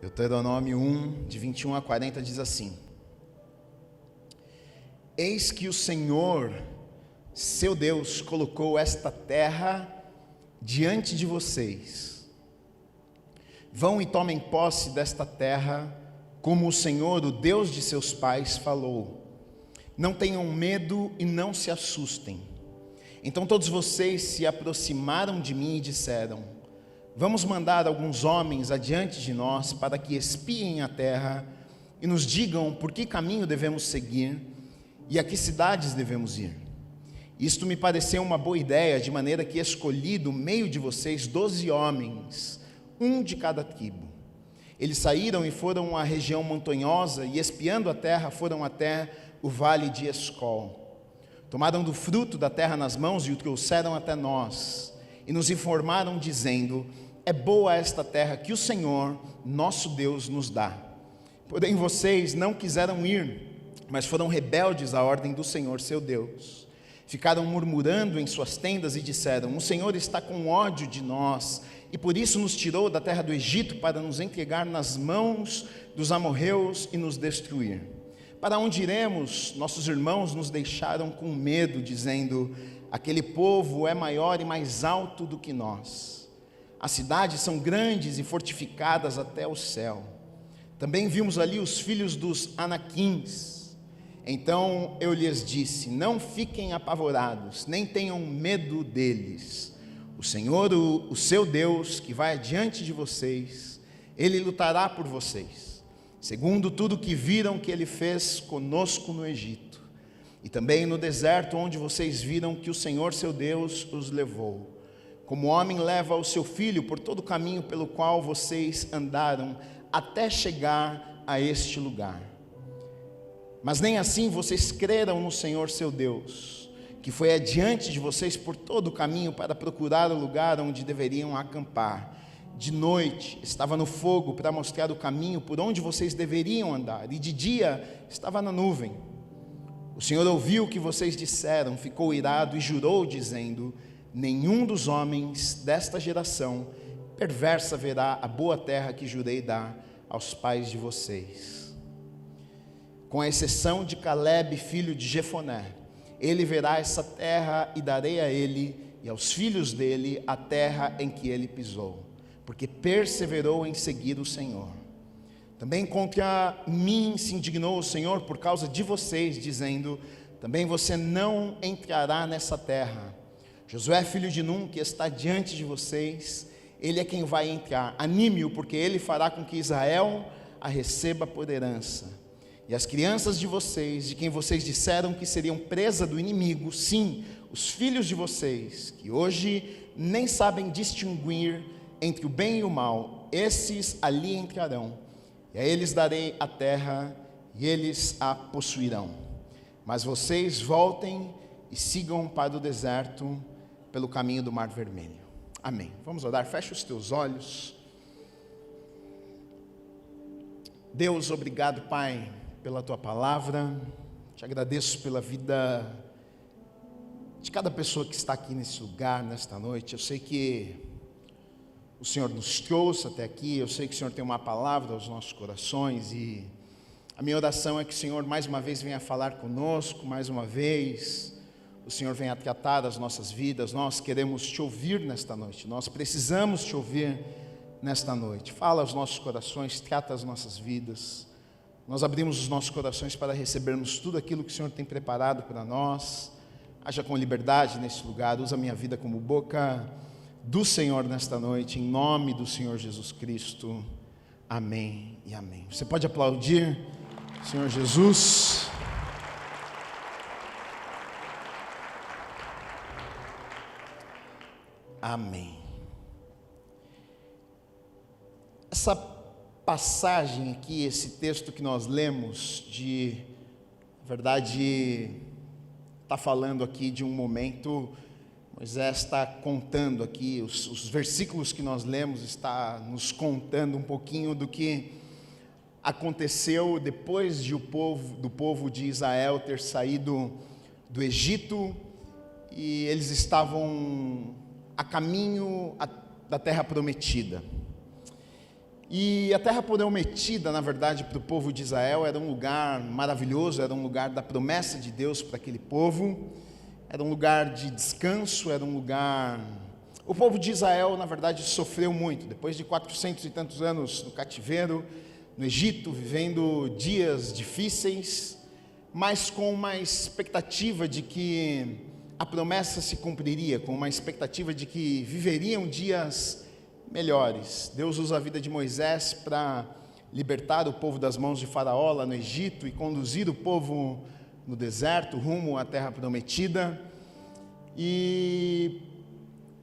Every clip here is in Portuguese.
Deuteronômio 1, de 21 a 40 diz assim: Eis que o Senhor, seu Deus, colocou esta terra diante de vocês. Vão e tomem posse desta terra, como o Senhor, o Deus de seus pais, falou. Não tenham medo e não se assustem. Então todos vocês se aproximaram de mim e disseram: Vamos mandar alguns homens adiante de nós para que espiem a terra e nos digam por que caminho devemos seguir e a que cidades devemos ir. Isto me pareceu uma boa ideia, de maneira que escolhi do meio de vocês 12 homens, um de cada tribo. Eles saíram e foram à região montanhosa e, espiando a terra, foram até o vale de Escol. Tomaram do fruto da terra nas mãos e o trouxeram até nós, e nos informaram dizendo: é boa esta terra que o Senhor, nosso Deus, nos dá. Porém vocês não quiseram ir, mas foram rebeldes à ordem do Senhor, seu Deus. Ficaram murmurando em suas tendas e disseram: o Senhor está com ódio de nós, e por isso nos tirou da terra do Egito para nos entregar nas mãos dos amorreus e nos destruir. Para onde iremos? Nossos irmãos nos deixaram com medo, dizendo: aquele povo é maior e mais alto do que nós. As cidades são grandes e fortificadas até o céu. Também vimos ali os filhos dos Anaquins. Então eu lhes disse: não fiquem apavorados, nem tenham medo deles. O Senhor, o seu Deus, que vai adiante de vocês, Ele lutará por vocês, segundo tudo que viram que Ele fez conosco no Egito, e também no deserto, onde vocês viram que o Senhor, seu Deus, os levou. Como o homem leva o seu filho por todo o caminho pelo qual vocês andaram, até chegar a este lugar. Mas nem assim vocês creram no Senhor, seu Deus, que foi adiante de vocês por todo o caminho para procurar o lugar onde deveriam acampar. De noite estava no fogo para mostrar o caminho por onde vocês deveriam andar, e de dia estava na nuvem. O Senhor ouviu o que vocês disseram, ficou irado e jurou, dizendo: nenhum dos homens desta geração perversa verá a boa terra que jurei dar aos pais de vocês. Com a exceção de Calebe, filho de Jefoné, ele verá essa terra e darei a ele e aos filhos dele a terra em que ele pisou, porque perseverou em seguir o Senhor. Também contra mim se indignou o Senhor por causa de vocês, dizendo: também você não entrará nessa terra. Josué, filho de Num, que está diante de vocês, ele é quem vai entrar. Anime-o, porque ele fará com que Israel a receba por herança. E as crianças de vocês, de quem vocês disseram que seriam presa do inimigo, sim, os filhos de vocês, que hoje nem sabem distinguir entre o bem e o mal, esses ali entrarão, e a eles darei a terra, e eles a possuirão. Mas vocês voltem e sigam para o deserto, pelo caminho do Mar Vermelho. Amém. Vamos orar, fecha os teus olhos. Deus, obrigado, Pai, pela Tua palavra. Te agradeço pela vida de cada pessoa que está aqui nesse lugar, nesta noite. Eu sei que o Senhor nos trouxe até aqui, eu sei que o Senhor tem uma palavra aos nossos corações, e a minha oração é que o Senhor mais uma vez venha falar conosco, mais uma vez o Senhor venha tratar das nossas vidas. Nós queremos Te ouvir nesta noite, nós precisamos Te ouvir nesta noite. Fala aos nossos corações, trata as nossas vidas. Nós abrimos os nossos corações para recebermos tudo aquilo que o Senhor tem preparado para nós. Haja com liberdade nesse lugar, usa a minha vida como boca do Senhor nesta noite, em nome do Senhor Jesus Cristo. Amém e amém. Você pode aplaudir o Senhor Jesus. Amém. Essa passagem aqui, esse texto que nós lemos, na verdade, está falando aqui de um momento. Moisés está contando aqui, os versículos que nós lemos está nos contando um pouquinho do que aconteceu depois do povo de Israel ter saído do Egito, e eles estavam a caminho da terra prometida. E a terra prometida, na verdade, para o povo de Israel, era um lugar maravilhoso, era um lugar da promessa de Deus para aquele povo, era um lugar de descanso, era um lugar... O povo de Israel, na verdade, sofreu muito, depois de 400 e tantos anos no cativeiro, no Egito, vivendo dias difíceis, mas com uma expectativa de que a promessa se cumpriria, com uma expectativa de que viveriam dias melhores. Deus usa a vida de Moisés para libertar o povo das mãos de Faraó lá no Egito e conduzir o povo no deserto, rumo à terra prometida. E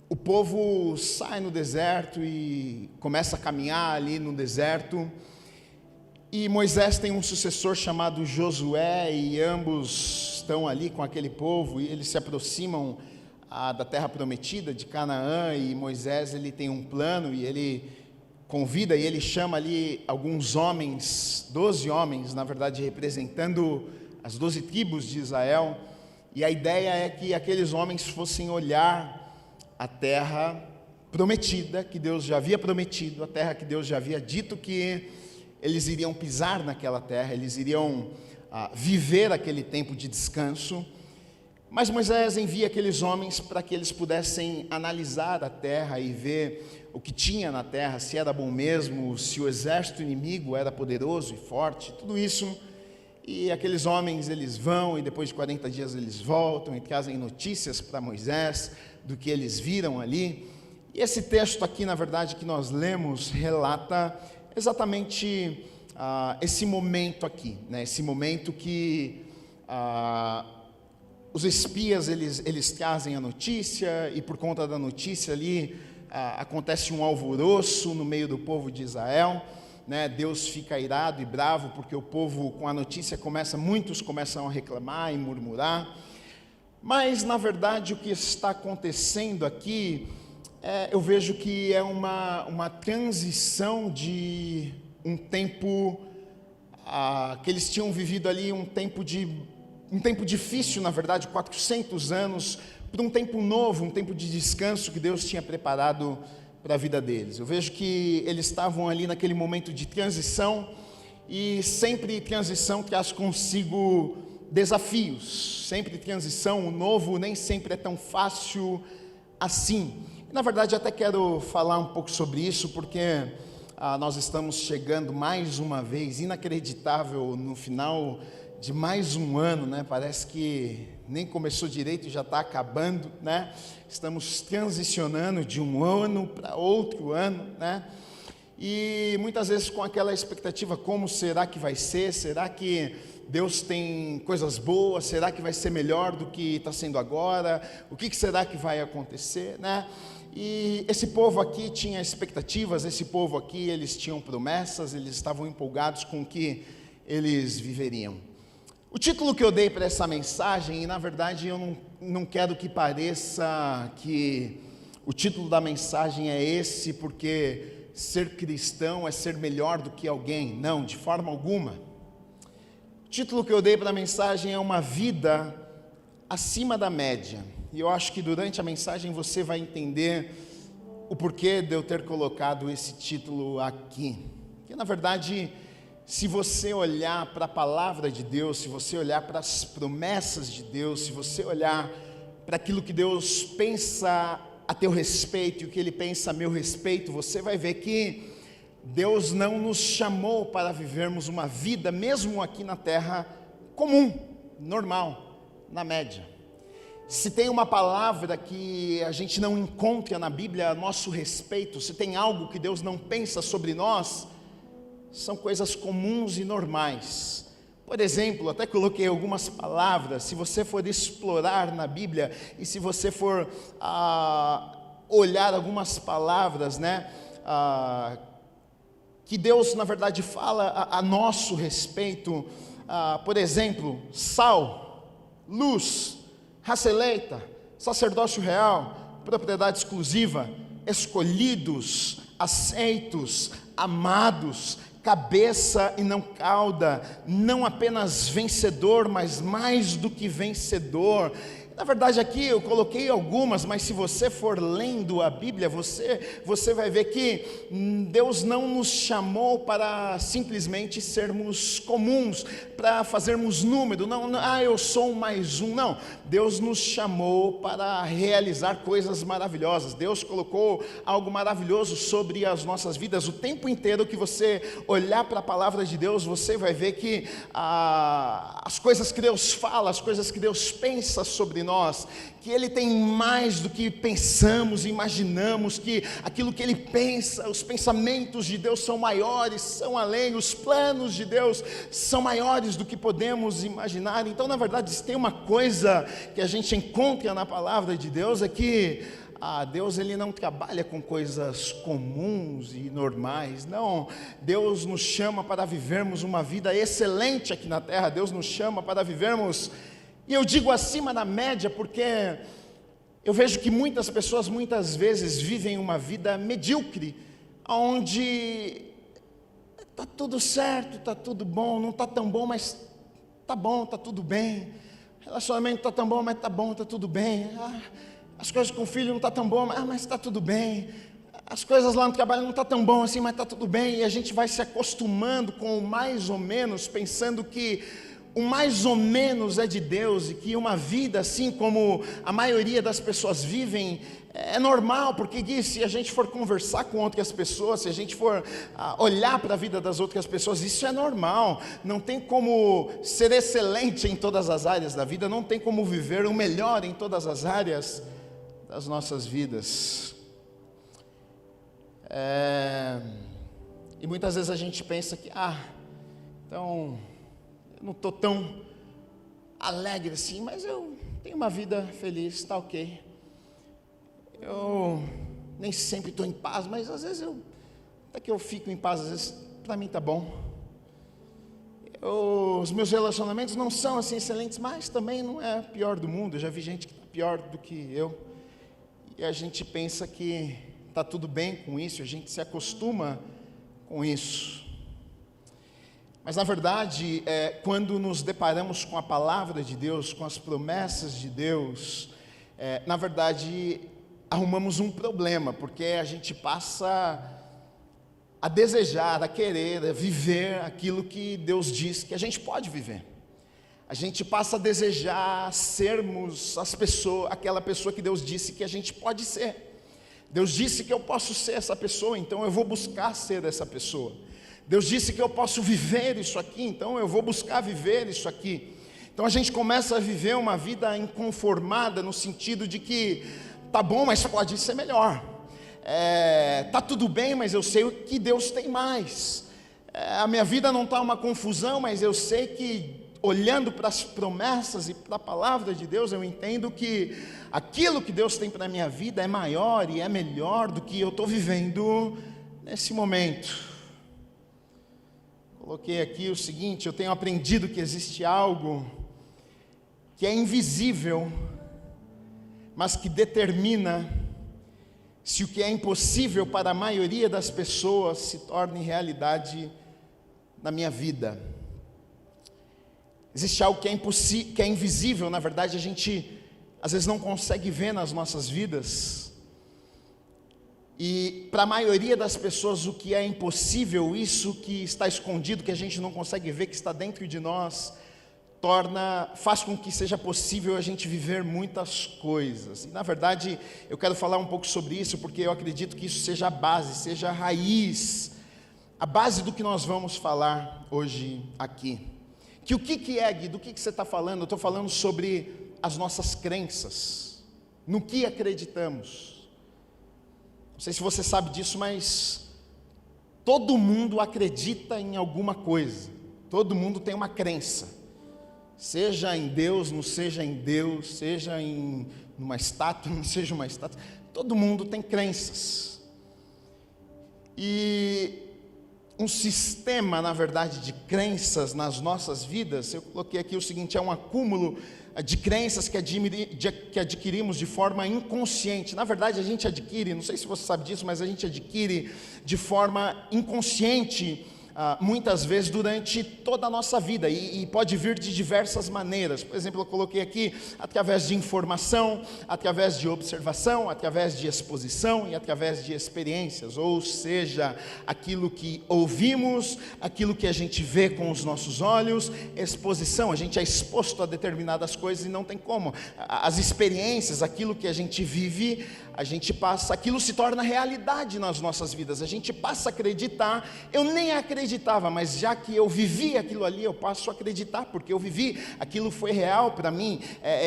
o povo sai no deserto e começa a caminhar ali no deserto. E Moisés tem um sucessor chamado Josué, e ambos estão ali com aquele povo, e eles se aproximam da terra prometida de Canaã, e Moisés ele tem um plano, e ele convida e ele chama ali alguns homens, 12 homens, na verdade, representando as 12 tribos de Israel, e a ideia é que aqueles homens fossem olhar a terra prometida, que Deus já havia prometido, a terra que Deus já havia dito que eles iriam pisar naquela terra, eles iriam viver aquele tempo de descanso. Mas Moisés envia aqueles homens para que eles pudessem analisar a terra e ver o que tinha na terra, se era bom mesmo, se o exército inimigo era poderoso e forte, tudo isso. E aqueles homens, eles vão, e depois de 40 dias eles voltam e trazem notícias para Moisés do que eles viram ali. E esse texto aqui, na verdade, que nós lemos, relata exatamente esse momento aqui, né? Esse momento que os espias, eles trazem a notícia, e por conta da notícia ali, acontece um alvoroço no meio do povo de Israel, né? Deus fica irado e bravo, porque o povo, com a notícia, muitos começam a reclamar e murmurar. Mas, na verdade, o que está acontecendo aqui, eu vejo que é uma transição de um tempo que eles tinham vivido ali, um tempo difícil, na verdade, 400 anos, para um tempo novo, um tempo de descanso que Deus tinha preparado para a vida deles. Eu vejo que eles estavam ali naquele momento de transição, e sempre transição traz consigo desafios, sempre transição, o novo nem sempre é tão fácil assim. Na verdade, até quero falar um pouco sobre isso, porque nós estamos chegando mais uma vez, inacreditável, no final de mais um ano, né? Parece que nem começou direito e já está acabando, né? Estamos transicionando de um ano para outro ano, né? E muitas vezes com aquela expectativa, como será que vai ser? Será que Deus tem coisas boas? Será que vai ser melhor do que está sendo agora? O que será que vai acontecer, né? E esse povo aqui tinha expectativas, esse povo aqui, eles tinham promessas, eles estavam empolgados com o que eles viveriam. O título que eu dei para essa mensagem, e na verdade eu não quero que pareça que o título da mensagem é esse porque ser cristão é ser melhor do que alguém. Não, de forma alguma. O título que eu dei para a mensagem é uma vida acima da média. E eu acho que durante a mensagem você vai entender o porquê de eu ter colocado esse título aqui. Porque na verdade, se você olhar para a palavra de Deus, se você olhar para as promessas de Deus, se você olhar para aquilo que Deus pensa a teu respeito e o que Ele pensa a meu respeito, você vai ver que Deus não nos chamou para vivermos uma vida, mesmo aqui na terra, comum, normal, na média. Se tem uma palavra que a gente não encontra na Bíblia a nosso respeito, se tem algo que Deus não pensa sobre nós, são coisas comuns e normais. Por exemplo, até coloquei algumas palavras. Se você for explorar na Bíblia e se você for olhar algumas palavras, né, que Deus na verdade fala a nosso respeito, por exemplo, sal, luz, raça eleita, sacerdócio real, propriedade exclusiva, escolhidos, aceitos, amados, cabeça e não cauda, não apenas vencedor, mas mais do que vencedor. Na verdade aqui eu coloquei algumas, mas se você for lendo a Bíblia, você vai ver que Deus não nos chamou para simplesmente sermos comuns, para fazermos número, não, eu sou mais um, não. Deus nos chamou para realizar coisas maravilhosas. Deus colocou algo maravilhoso sobre as nossas vidas. O tempo inteiro que você olhar para a palavra de Deus, você vai ver que as coisas que Deus fala, as coisas que Deus pensa sobre nós, que Ele tem mais do que pensamos, imaginamos, que aquilo que Ele pensa, os pensamentos de Deus são maiores, são além, os planos de Deus são maiores do que podemos imaginar. Então, na verdade, se tem uma coisa que a gente encontra na palavra de Deus, é que Deus, Ele não trabalha com coisas comuns e normais, não. Deus nos chama para vivermos uma vida excelente aqui na terra. Deus nos chama para vivermos, e eu digo acima da média, porque eu vejo que muitas pessoas, muitas vezes, vivem uma vida medíocre, onde está tudo certo, está tudo bom, não está tão bom, mas está bom, está tudo bem. Relacionamento está tão bom, mas está bom, está tudo bem. As coisas com o filho não estão tão bom, mas está tudo bem. As coisas lá no trabalho não estão tão bom assim, mas está tudo bem. E a gente vai se acostumando com o mais ou menos, pensando que o mais ou menos é de Deus, e que uma vida assim como a maioria das pessoas vivem é normal, porque se a gente for conversar com outras pessoas, se a gente for olhar para a vida das outras pessoas, isso é normal. Não tem como ser excelente em todas as áreas da vida, não tem como viver o melhor em todas as áreas das nossas vidas. E muitas vezes a gente pensa que então eu não estou tão alegre assim, mas eu tenho uma vida feliz, está ok. Eu nem sempre estou em paz, mas às vezes até que eu fico em paz, às vezes para mim está bom. Os meus relacionamentos não são assim excelentes, mas também não é pior do mundo. Eu já vi gente que está pior do que eu, e a gente pensa que está tudo bem com isso, a gente se acostuma com isso. Mas na verdade, quando nos deparamos com a palavra de Deus, com as promessas de Deus, na verdade, arrumamos um problema, porque a gente passa a desejar, a querer, a viver aquilo que Deus diz que a gente pode viver. A gente passa a desejar sermos aquela pessoa que Deus disse que a gente pode ser. Deus disse que eu posso ser essa pessoa, então eu vou buscar ser essa pessoa. Deus disse que eu posso viver isso aqui, então eu vou buscar viver isso aqui. Então a gente começa a viver uma vida inconformada, no sentido de que tá bom, mas pode ser melhor. Tá tudo bem, mas eu sei que Deus tem mais. A minha vida não está uma confusão, mas eu sei que, olhando para as promessas e para a palavra de Deus, eu entendo que aquilo que Deus tem para a minha vida é maior e é melhor do que eu estou vivendo nesse momento. Coloquei aqui o seguinte: eu tenho aprendido que existe algo que é invisível, mas que determina se o que é impossível para a maioria das pessoas se torne realidade na minha vida. Existe algo que é invisível, na verdade a gente às vezes não consegue ver nas nossas vidas. E para a maioria das pessoas o que é impossível, isso que está escondido, que a gente não consegue ver, que está dentro de nós, faz com que seja possível a gente viver muitas coisas. E na verdade eu quero falar um pouco sobre isso, porque eu acredito que isso seja a base, seja a raiz, a base do que nós vamos falar hoje aqui. Que o que é, Gui? Do que você está falando? Eu estou falando sobre as nossas crenças, no que acreditamos. Não sei se você sabe disso, mas todo mundo acredita em alguma coisa, todo mundo tem uma crença, seja em Deus, não seja em Deus, seja em uma estátua, não seja uma estátua, todo mundo tem crenças. E um sistema, na verdade, de crenças nas nossas vidas, eu coloquei aqui o seguinte: é um acúmulo de crenças que adquirimos de forma inconsciente. Na verdade a gente adquire, não sei se você sabe disso, mas a gente adquire de forma inconsciente muitas vezes durante toda a nossa vida, e pode vir de diversas maneiras. Por exemplo, eu coloquei aqui, através de informação, através de observação, através de exposição e através de experiências, ou seja, aquilo que ouvimos, aquilo que a gente vê com os nossos olhos. Exposição, a gente é exposto a determinadas coisas e não tem como. As experiências, aquilo que a gente vive, a gente passa, aquilo se torna realidade nas nossas vidas, a gente passa a acreditar. Eu nem acreditava, mas já que eu vivi aquilo ali, eu passo a acreditar, porque eu vivi, aquilo foi real para mim,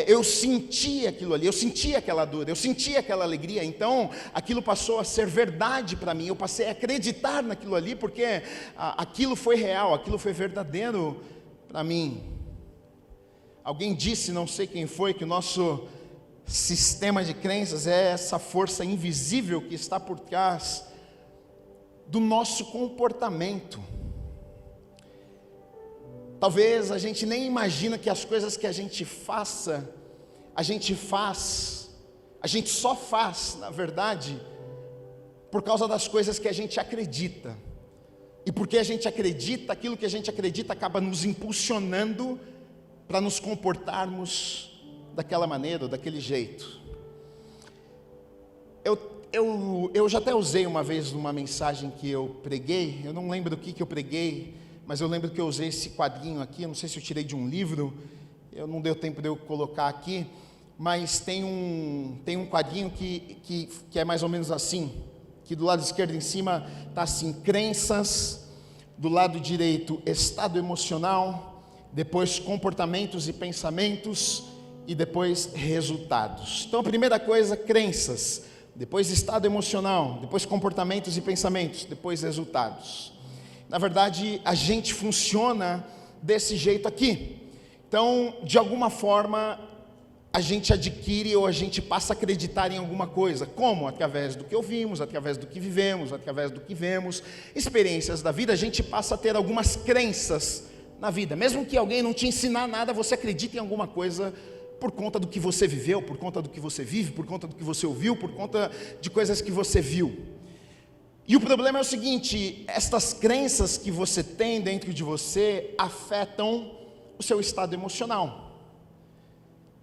eu senti aquilo ali, eu senti aquela dor, eu senti aquela alegria, então aquilo passou a ser verdade para mim, eu passei a acreditar naquilo ali, porque aquilo foi real, aquilo foi verdadeiro para mim. Alguém disse, não sei quem foi, que o nosso sistema de crenças é essa força invisível que está por trás do nosso comportamento. Talvez a gente nem imagina que as coisas que a gente faça, a gente só faz, na verdade, por causa das coisas que a gente acredita. E porque a gente acredita, aquilo que a gente acredita acaba nos impulsionando para nos comportarmos daquela maneira, ou daquele jeito. Eu já até usei uma vez numa mensagem que eu preguei, eu não lembro do que eu preguei, mas eu lembro que eu usei esse quadrinho aqui, eu não sei se eu tirei de um livro, não deu tempo de eu colocar aqui, mas tem um quadrinho que é mais ou menos assim, que do lado esquerdo em cima está assim, crenças, do lado direito, estado emocional, depois comportamentos e pensamentos, e depois resultados. Então a primeira coisa, crenças, depois estado emocional, depois comportamentos e pensamentos, depois resultados. Na verdade, a gente funciona desse jeito aqui. Então, de alguma forma, a gente adquire ou a gente passa a acreditar em alguma coisa. Como? Através do que ouvimos, através do que vivemos, através do que vemos, experiências da vida, a gente passa a ter algumas crenças na vida. Mesmo que alguém não te ensinar nada, você acredita em alguma coisa por conta do que você viveu, por conta do que você vive, por conta do que você ouviu, por conta de coisas que você viu. E o problema é o seguinte, estas crenças que você tem dentro de você afetam o seu estado emocional.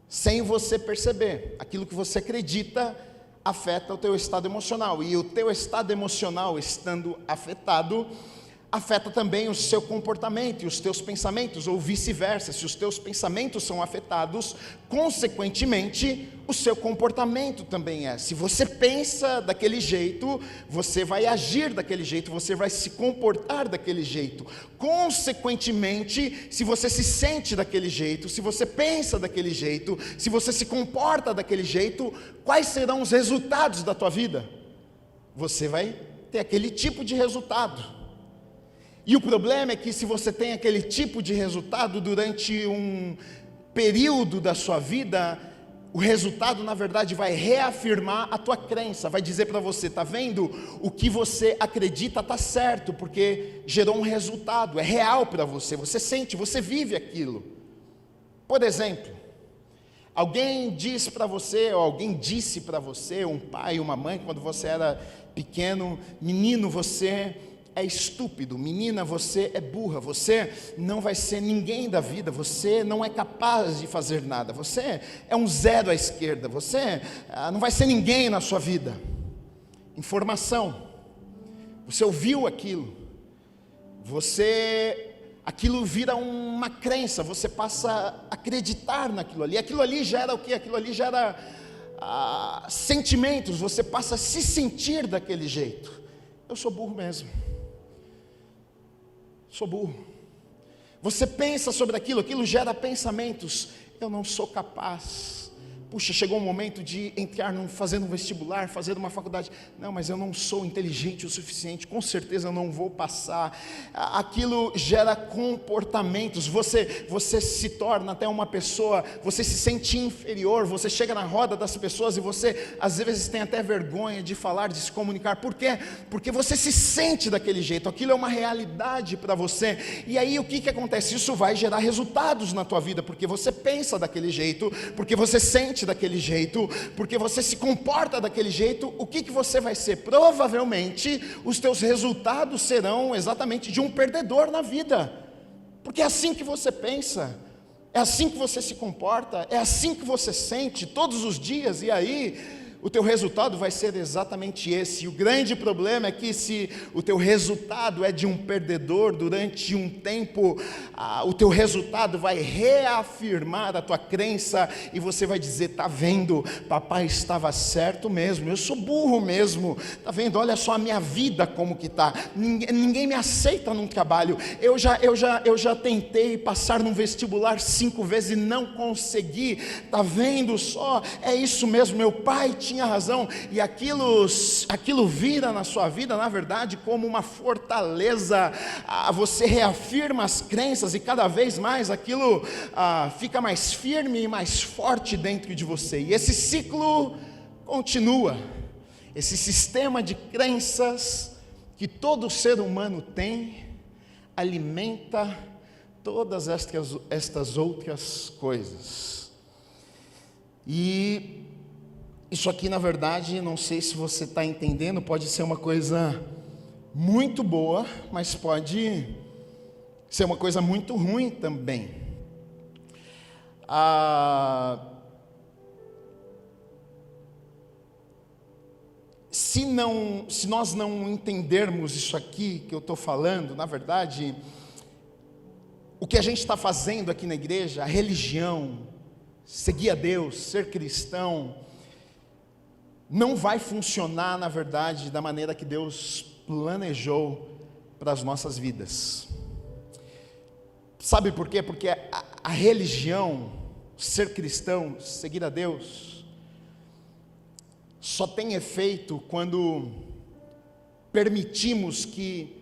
Sem você perceber, aquilo que você acredita afeta o teu estado emocional. E o teu estado emocional estando afetado, afeta também o seu comportamento e os teus pensamentos, ou vice-versa. Se os teus pensamentos são afetados, consequentemente, o seu comportamento também é. Se você pensa daquele jeito, você vai agir daquele jeito, você vai se comportar daquele jeito. Consequentemente, se você se sente daquele jeito, se você pensa daquele jeito, se você se comporta daquele jeito, quais serão os resultados da tua vida? Você vai ter aquele tipo de resultado. E o problema é que se você tem aquele tipo de resultado durante um período da sua vida, o resultado na verdade vai reafirmar a tua crença, vai dizer para você, tá vendo? O que você acredita está certo, porque gerou um resultado, é real para você, você sente, você vive aquilo. Por exemplo, alguém diz para você, ou alguém disse para você, um pai, uma mãe, quando você era pequeno, menino, você é estúpido, menina, você é burra, você não vai ser ninguém da vida, você não é capaz de fazer nada, você é um zero à esquerda, você não vai ser ninguém na sua vida. Informação, você ouviu aquilo, aquilo vira uma crença, você passa a acreditar naquilo ali, aquilo ali gera o quê? Aquilo ali gera sentimentos, você passa a se sentir daquele jeito. Eu sou burro mesmo. Sou burro. Você pensa sobre aquilo, aquilo gera pensamentos. Eu não sou capaz. Puxa, chegou o momento de entrar, fazer um vestibular, fazer uma faculdade. Não, mas eu não sou inteligente o suficiente, com certeza eu não vou passar. Aquilo gera comportamentos, você se torna até uma pessoa, você se sente inferior, você chega na roda das pessoas e você às vezes tem até vergonha de falar, de se comunicar. Por quê? Porque você se sente daquele jeito, aquilo é uma realidade para você. E aí o que acontece? Isso vai gerar resultados na tua vida, porque você pensa daquele jeito, porque você sente sente daquele jeito, porque você se comporta daquele jeito, o que você vai ser? Provavelmente os teus resultados serão exatamente de um perdedor na vida, porque é assim que você pensa, é assim que você se comporta, é assim que você sente todos os dias, e aí o teu resultado vai ser exatamente esse. E o grande problema é que se o teu resultado é de um perdedor durante um tempo, o teu resultado vai reafirmar a tua crença e você vai dizer: tá vendo, papai estava certo mesmo, eu sou burro mesmo, tá vendo, olha só a minha vida como que tá, ninguém me aceita num trabalho, eu já tentei passar num vestibular 5 vezes e não consegui, tá vendo só, é isso mesmo, meu pai tinha razão. E aquilo vira na sua vida, na verdade, como uma fortaleza. Você reafirma as crenças e cada vez mais aquilo fica mais firme e mais forte dentro de você, e esse ciclo continua. Esse sistema de crenças que todo ser humano tem alimenta todas estas outras coisas. E isso aqui, na verdade, não sei se você está entendendo, pode ser uma coisa muito boa, mas pode ser uma coisa muito ruim também. Se nós não entendermos isso aqui que eu estou falando, na verdade, o que a gente está fazendo aqui na igreja, a religião, seguir a Deus, ser cristão, não vai funcionar, na verdade, da maneira que Deus planejou para as nossas vidas. Sabe por quê? Porque a religião, ser cristão, seguir a Deus, só tem efeito quando permitimos que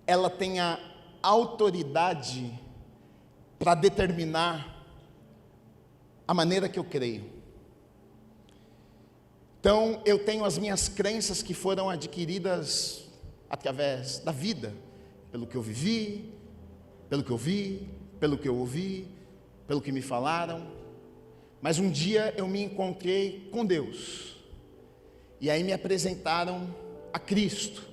ela tenha autoridade para determinar a maneira que eu creio. Então, eu tenho as minhas crenças que foram adquiridas através da vida, pelo que eu vivi, pelo que eu vi, pelo que eu ouvi, pelo que me falaram. Mas um dia eu me encontrei com Deus, e aí me apresentaram a Cristo.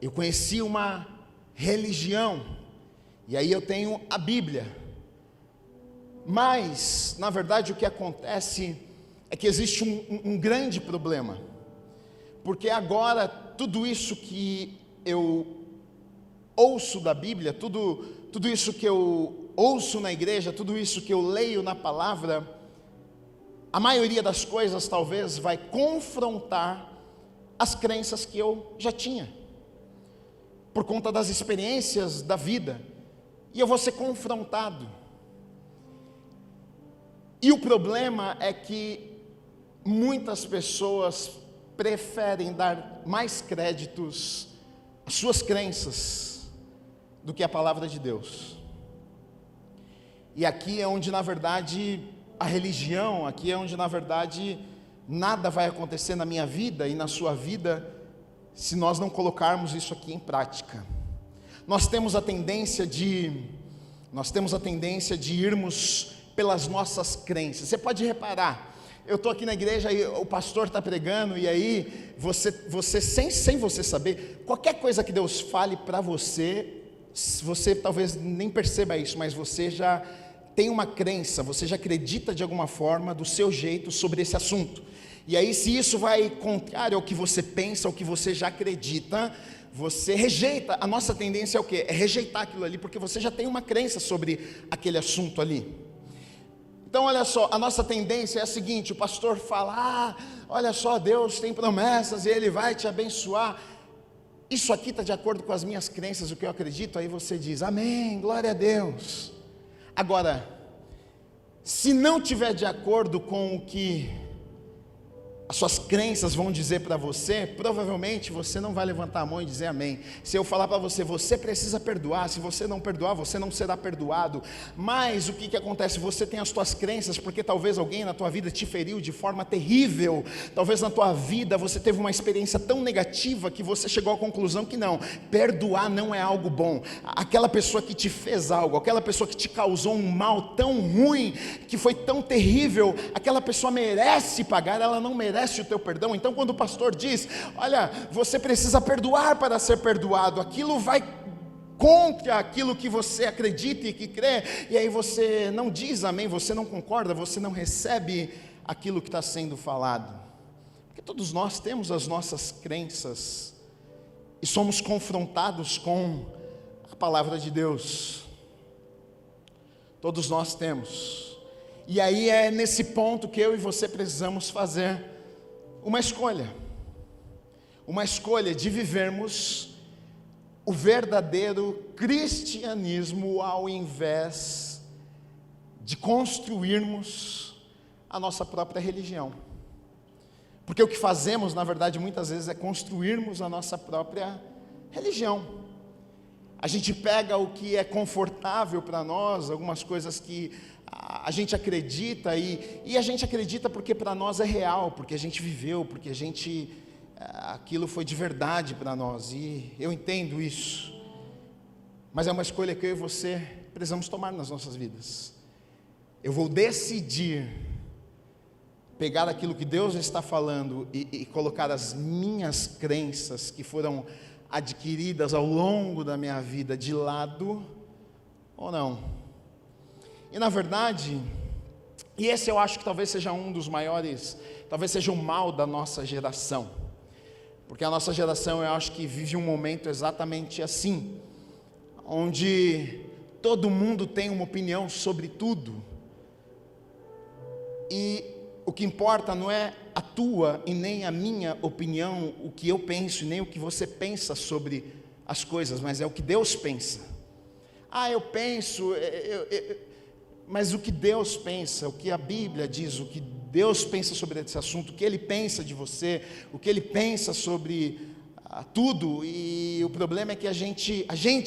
Eu conheci uma religião, e aí eu tenho a Bíblia. Mas, na verdade, o que acontece é que existe um grande problema, porque agora tudo isso que eu ouço da Bíblia, tudo isso que eu ouço na igreja, tudo isso que eu leio na palavra, a maioria das coisas talvez vai confrontar as crenças que eu já tinha, por conta das experiências da vida, e eu vou ser confrontado. E o problema é que muitas pessoas preferem dar mais créditos às suas crenças do que à palavra de Deus. E aqui é onde, na verdade, a religião, aqui é onde, na verdade, nada vai acontecer na minha vida e na sua vida se nós não colocarmos isso aqui em prática. Nós temos a tendência de irmos pelas nossas crenças. Você pode reparar, eu estou aqui na igreja e o pastor está pregando, e aí você sem você saber, qualquer coisa que Deus fale para você, você talvez nem perceba isso, mas você já tem uma crença, você já acredita de alguma forma, do seu jeito, sobre esse assunto. E aí, se isso vai contrário ao que você pensa, ao que você já acredita, você rejeita. A nossa tendência é o quê? É rejeitar aquilo ali, porque você já tem uma crença sobre aquele assunto ali. Então, olha só, a nossa tendência é a seguinte: o pastor fala, olha só, Deus tem promessas e Ele vai te abençoar. Isso aqui está de acordo com as minhas crenças, o que eu acredito. Aí você diz, amém, glória a Deus. Agora, se não tiver de acordo com o que as suas crenças vão dizer para você, provavelmente você não vai levantar a mão e dizer amém. Se eu falar para você, você precisa perdoar, se você não perdoar, você não será perdoado. Mas o que acontece? Você tem as suas crenças, porque talvez alguém na tua vida te feriu de forma terrível, talvez na tua vida você teve uma experiência tão negativa, que você chegou à conclusão que não, perdoar não é algo bom. Aquela pessoa que te fez algo, aquela pessoa que te causou um mal tão ruim, que foi tão terrível, aquela pessoa merece pagar, ela não merece o teu perdão. Então quando o pastor diz, olha, você precisa perdoar para ser perdoado, aquilo vai contra aquilo que você acredita e que crê, e aí você não diz amém, você não concorda, você não recebe aquilo que está sendo falado, porque todos nós temos as nossas crenças, e somos confrontados com a palavra de Deus, todos nós temos, e aí é nesse ponto que eu e você precisamos fazer uma escolha de vivermos o verdadeiro cristianismo, ao invés de construirmos a nossa própria religião, porque o que fazemos, na verdade, muitas vezes é construirmos a nossa própria religião. A gente pega o que é confortável para nós, algumas coisas que a gente acredita, e a gente acredita porque para nós é real, porque a gente viveu, porque aquilo foi de verdade para nós, e eu entendo isso, mas é uma escolha que eu e você precisamos tomar nas nossas vidas. Eu vou decidir pegar aquilo que Deus está falando e colocar as minhas crenças que foram adquiridas ao longo da minha vida de lado, ou não. E na verdade, e esse eu acho que talvez seja um dos maiores, talvez seja o mal da nossa geração, porque a nossa geração, eu acho que vive um momento exatamente assim, onde todo mundo tem uma opinião sobre tudo, e o que importa não é a tua e nem a minha opinião, o que eu penso, e nem o que você pensa sobre as coisas, mas é o que Deus pensa. Eu penso, mas o que Deus pensa, o que a Bíblia diz, o que Deus pensa sobre esse assunto, o que Ele pensa de você, o que Ele pensa sobre tudo, e o problema é que a gente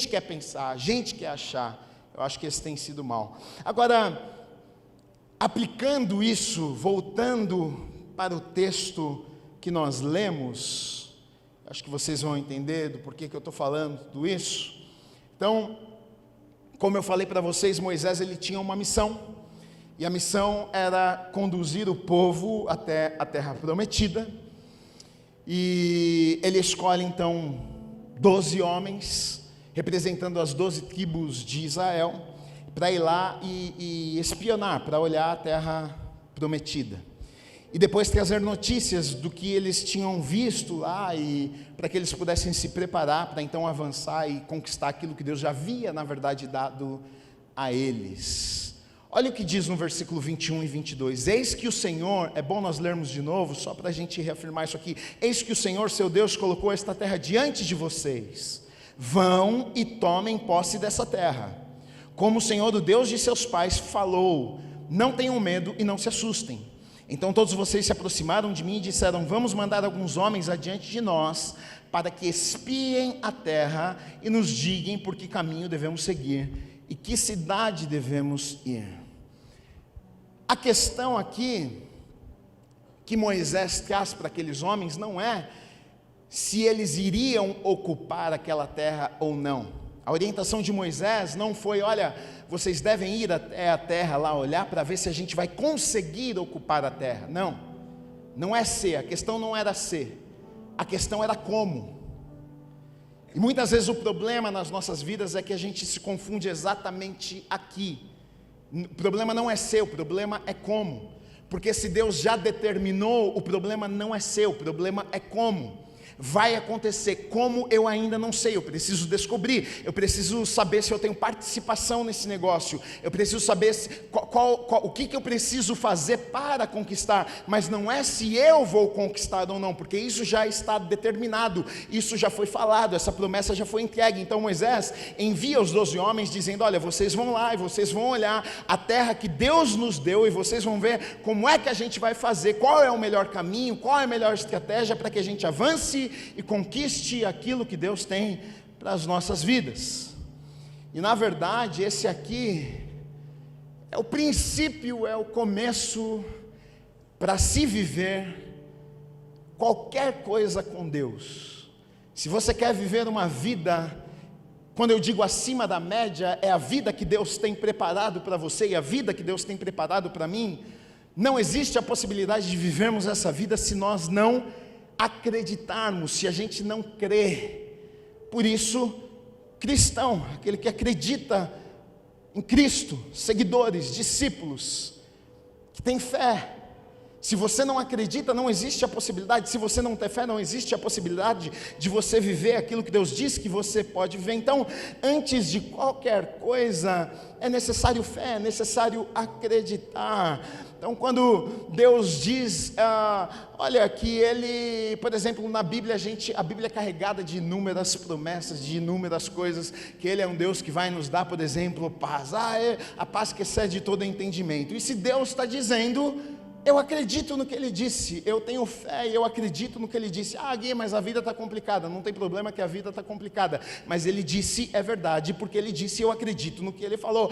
quer pensar, a gente quer achar. Eu acho que esse tem sido mal. Agora, aplicando isso, voltando para o texto que nós lemos, acho que vocês vão entender do porquê que eu estou falando tudo isso. Então, como eu falei para vocês, Moisés ele tinha uma missão, e a missão era conduzir o povo até a terra prometida, e ele escolhe então 12 homens, representando as 12 tribos de Israel, para ir lá e espionar, para olhar a terra prometida, e depois trazer notícias do que eles tinham visto lá, e para que eles pudessem se preparar para então avançar e conquistar aquilo que Deus já havia, na verdade, dado a eles. Olha o que diz no versículo 21 e 22, eis que o Senhor, é bom nós lermos de novo, só para a gente reafirmar isso aqui, eis que o Senhor, seu Deus, colocou esta terra diante de vocês, vão e tomem posse dessa terra, como o Senhor, o Deus de seus pais, falou, não tenham medo e não se assustem. Então todos vocês se aproximaram de mim e disseram, vamos mandar alguns homens adiante de nós, para que espiem a terra e nos digam por que caminho devemos seguir, e que cidade devemos ir. A questão aqui, que Moisés traz para aqueles homens, não é se eles iriam ocupar aquela terra ou não. A orientação de Moisés não foi, olha, vocês devem ir até a terra lá olhar para ver se a gente vai conseguir ocupar a terra. Não, não é ser, a questão não era ser, a questão era como. E muitas vezes o problema nas nossas vidas é que a gente se confunde exatamente aqui. O problema não é ser, o problema é como. Porque se Deus já determinou, o problema não é ser, o problema é como. vai acontecer. Como eu ainda não sei, eu preciso descobrir, eu preciso saber se eu tenho participação nesse negócio, eu preciso saber o que eu preciso fazer para conquistar, mas não é se eu vou conquistar ou não, porque isso já está determinado, isso já foi falado, essa promessa já foi entregue. Então Moisés envia os 12 homens dizendo: olha, vocês vão lá e vocês vão olhar a terra que Deus nos deu, e vocês vão ver como é que a gente vai fazer, qual é o melhor caminho, qual é a melhor estratégia para que a gente avance e conquiste aquilo que Deus tem para as nossas vidas. E na verdade esse aqui é o princípio, é o começo para se viver qualquer coisa com Deus. Se você quer viver uma vida, quando eu digo acima da média, é a vida que Deus tem preparado para você e a vida que Deus tem preparado para mim. Não existe a possibilidade de vivermos essa vida se nós não acreditarmos, se a gente não crer. Por isso, cristão, aquele que acredita em Cristo, seguidores, discípulos, que tem fé. Se você não acredita, não existe a possibilidade. Se você não tem fé, não existe a possibilidade de você viver aquilo que Deus diz que você pode viver. Então, antes de qualquer coisa, é necessário fé, é necessário acreditar. Então, quando Deus diz, olha, que Ele, por exemplo, na Bíblia, a Bíblia é carregada de inúmeras promessas, de inúmeras coisas, que Ele é um Deus que vai nos dar, por exemplo, paz. É a paz que excede todo entendimento. E se Deus está dizendo, eu acredito no que Ele disse, eu tenho fé e eu acredito no que Ele disse. Gui, mas a vida está complicada. Não tem problema que a vida está complicada, mas Ele disse, é verdade, porque Ele disse, eu acredito no que Ele falou.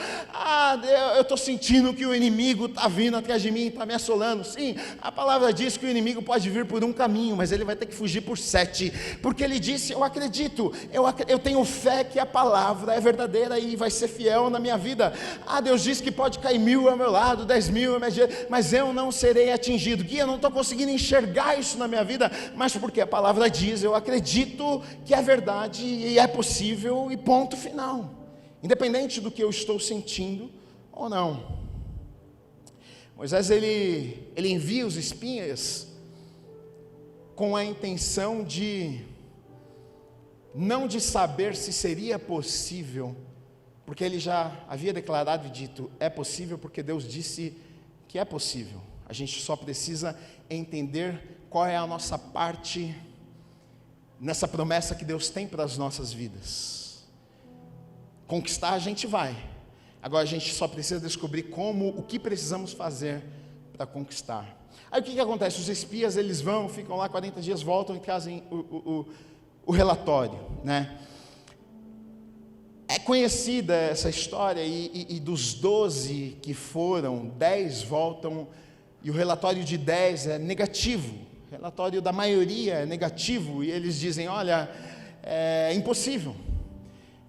Eu estou sentindo que o inimigo está vindo atrás de mim, está me assolando. Sim, a palavra diz que o inimigo pode vir por um caminho, mas ele vai ter que fugir por 7, porque Ele disse, eu acredito, eu tenho fé que a palavra é verdadeira e vai ser fiel na minha vida. Deus disse que pode cair 1000 ao meu lado, 10.000 ao meu dia, mas eu não serei atingido. Gui, eu não estou conseguindo enxergar isso na minha vida, mas porque a palavra diz, eu acredito que é verdade e é possível, e ponto final, independente do que eu estou sentindo ou não. Moisés ele envia os espias com a intenção não de saber se seria possível, porque ele já havia declarado e dito, é possível, porque Deus disse que é possível. A gente só precisa entender qual é a nossa parte nessa promessa que Deus tem para as nossas vidas. Conquistar a gente vai, agora a gente só precisa descobrir o que precisamos fazer para conquistar. Aí o que acontece? Os espias, eles vão, ficam lá 40 dias, voltam e trazem o relatório, né? É conhecida essa história, e dos 12 que foram, 10 voltam, e o relatório de 10 é negativo, o relatório da maioria é negativo, e eles dizem, olha, é impossível.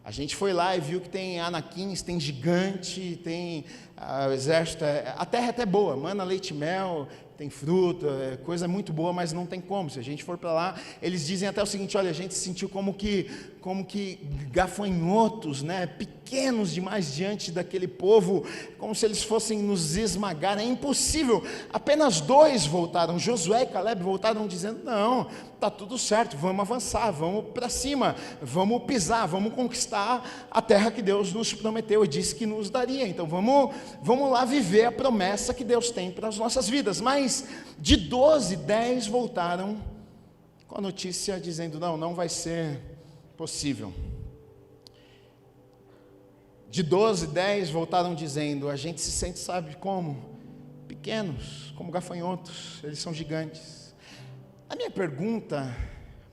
A gente foi lá e viu que tem anaquins, tem gigante, tem o exército, a terra é até boa, mana, leite e mel, tem fruta, coisa muito boa, mas não tem como. Se a gente for para lá, eles dizem até o seguinte, olha, a gente se sentiu como que gafanhotos, né, pequenos demais diante daquele povo, como se eles fossem nos esmagar. É impossível. Apenas 2 voltaram, Josué e Caleb voltaram dizendo, não, está tudo certo, vamos avançar, vamos para cima, vamos pisar, vamos conquistar a terra que Deus nos prometeu e disse que nos daria. Então vamos lá viver a promessa que Deus tem para as nossas vidas. Mas de 12, 10 voltaram com a notícia dizendo, não vai ser possível. De 12, 10 voltaram dizendo, a gente se sente, sabe como? Pequenos, como gafanhotos, eles são gigantes. A minha pergunta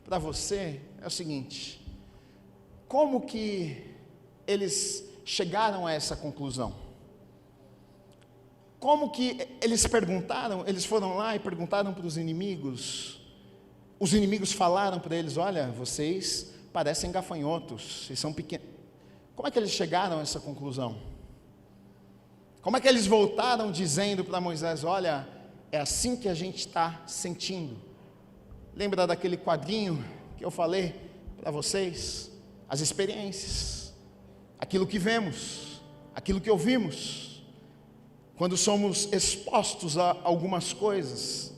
para você é o seguinte, como que eles chegaram a essa conclusão? Como que eles perguntaram, eles foram lá e perguntaram para os inimigos falaram para eles, olha, vocês parecem gafanhotos, vocês são pequenos. Como é que eles chegaram a essa conclusão? Como é que eles voltaram dizendo para Moisés, olha, é assim que a gente está sentindo? Lembra daquele quadrinho que eu falei para vocês? As experiências, aquilo que vemos, aquilo que ouvimos. Quando somos expostos a algumas coisas,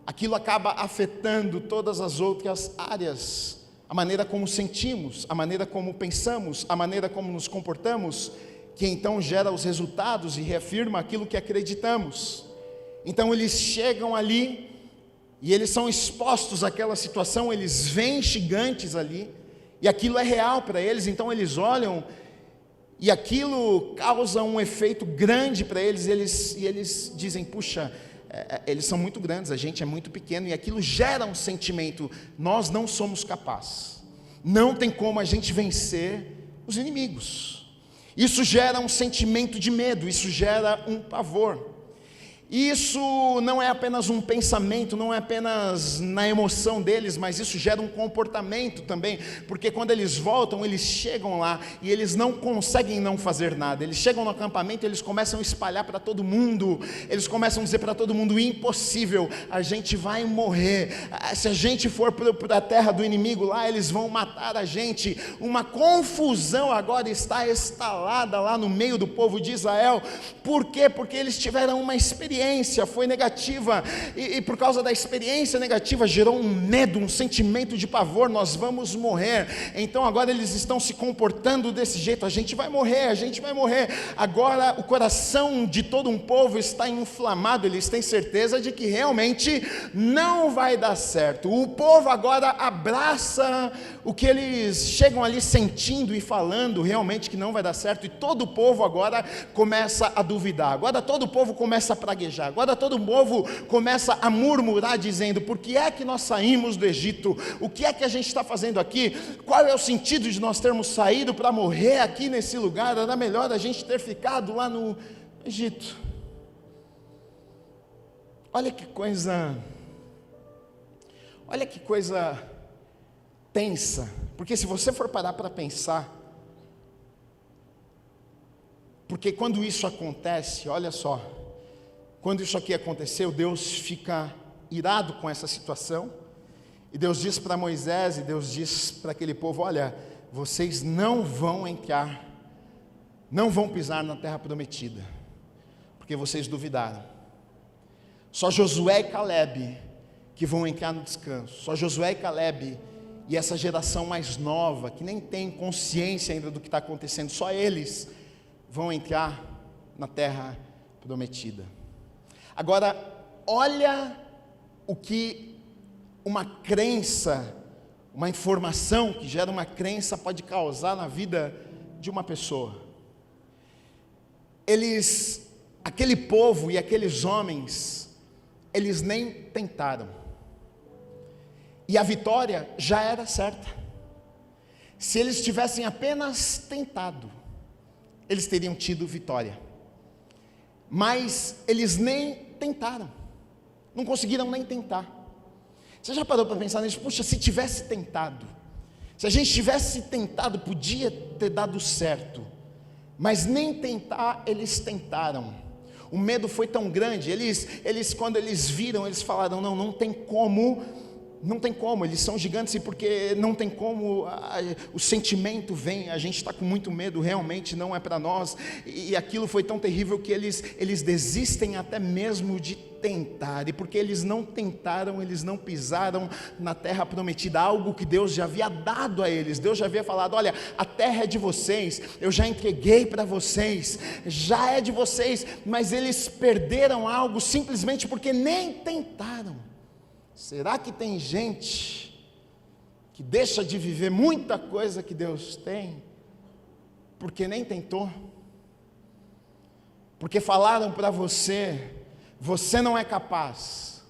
aquilo acaba afetando todas as outras áreas, a maneira como sentimos, a maneira como pensamos, a maneira como nos comportamos, que então gera os resultados e reafirma aquilo que acreditamos. Então eles chegam ali e eles são expostos àquela situação, eles veem gigantes ali, e aquilo é real para eles, então eles olham e aquilo causa um efeito grande para eles, e eles dizem, puxa, eles são muito grandes, a gente é muito pequeno, e aquilo gera um sentimento, nós não somos capazes, não tem como a gente vencer os inimigos. Isso gera um sentimento de medo, isso gera um pavor. Isso não é apenas um pensamento, não é apenas na emoção deles, mas isso gera um comportamento também, porque quando eles voltam, eles chegam lá e eles não conseguem não fazer nada. Eles chegam no acampamento e eles começam a espalhar para todo mundo, eles começam a dizer para todo mundo, impossível, a gente vai morrer, se a gente for para a terra do inimigo lá, eles vão matar a gente. Uma confusão agora está instalada lá no meio do povo de Israel. Por quê? Porque eles tiveram uma experiência, foi negativa, e por causa da experiência negativa gerou um medo, um sentimento de pavor, nós vamos morrer. Então agora eles estão se comportando desse jeito, a gente vai morrer, a gente vai morrer. Agora o coração de todo um povo está inflamado, eles têm certeza de que realmente não vai dar certo. O povo agora abraça o que eles chegam ali sentindo e falando realmente que não vai dar certo, e todo o povo agora começa a duvidar, agora todo o povo começa a praguejar, agora todo o povo começa a murmurar dizendo, por que é que nós saímos do Egito? O que é que a gente está fazendo aqui? Qual é o sentido de nós termos saído para morrer aqui nesse lugar? Era melhor a gente ter ficado lá no Egito. Olha que coisa tensa, porque se você for parar para pensar, porque quando isso acontece, olha só, quando isso aqui aconteceu, Deus fica irado com essa situação, e Deus diz para Moisés, e Deus diz para aquele povo, olha, vocês não vão entrar, não vão pisar na terra prometida, porque vocês duvidaram. Só Josué e Calebe que vão entrar no descanso, só Josué e Calebe, e essa geração mais nova, que nem tem consciência ainda do que está acontecendo, só eles vão entrar na terra prometida. Agora, olha o que uma crença, uma informação que gera uma crença pode causar na vida de uma pessoa. Aquele povo e aqueles homens, eles nem tentaram. E a vitória já era certa. Se eles tivessem apenas tentado, eles teriam tido vitória. Mas eles nem tentaram, não conseguiram nem tentar. Você já parou para pensar nisso? Puxa, se tivesse tentado, se a gente tivesse tentado, podia ter dado certo, mas nem tentar eles tentaram. O medo foi tão grande, eles quando eles viram, eles falaram, não tem como, eles são gigantes, e porque não tem como, o sentimento vem, a gente está com muito medo, realmente não é para nós, e aquilo foi tão terrível que eles desistem até mesmo de tentar, e porque eles não tentaram, eles não pisaram na terra prometida, algo que Deus já havia dado a eles. Deus já havia falado, olha, a terra é de vocês, eu já entreguei para vocês, já é de vocês, mas eles perderam algo simplesmente porque nem tentaram. Será que tem gente que deixa de viver muita coisa que Deus tem, porque nem tentou? Porque falaram para você, você não é capaz,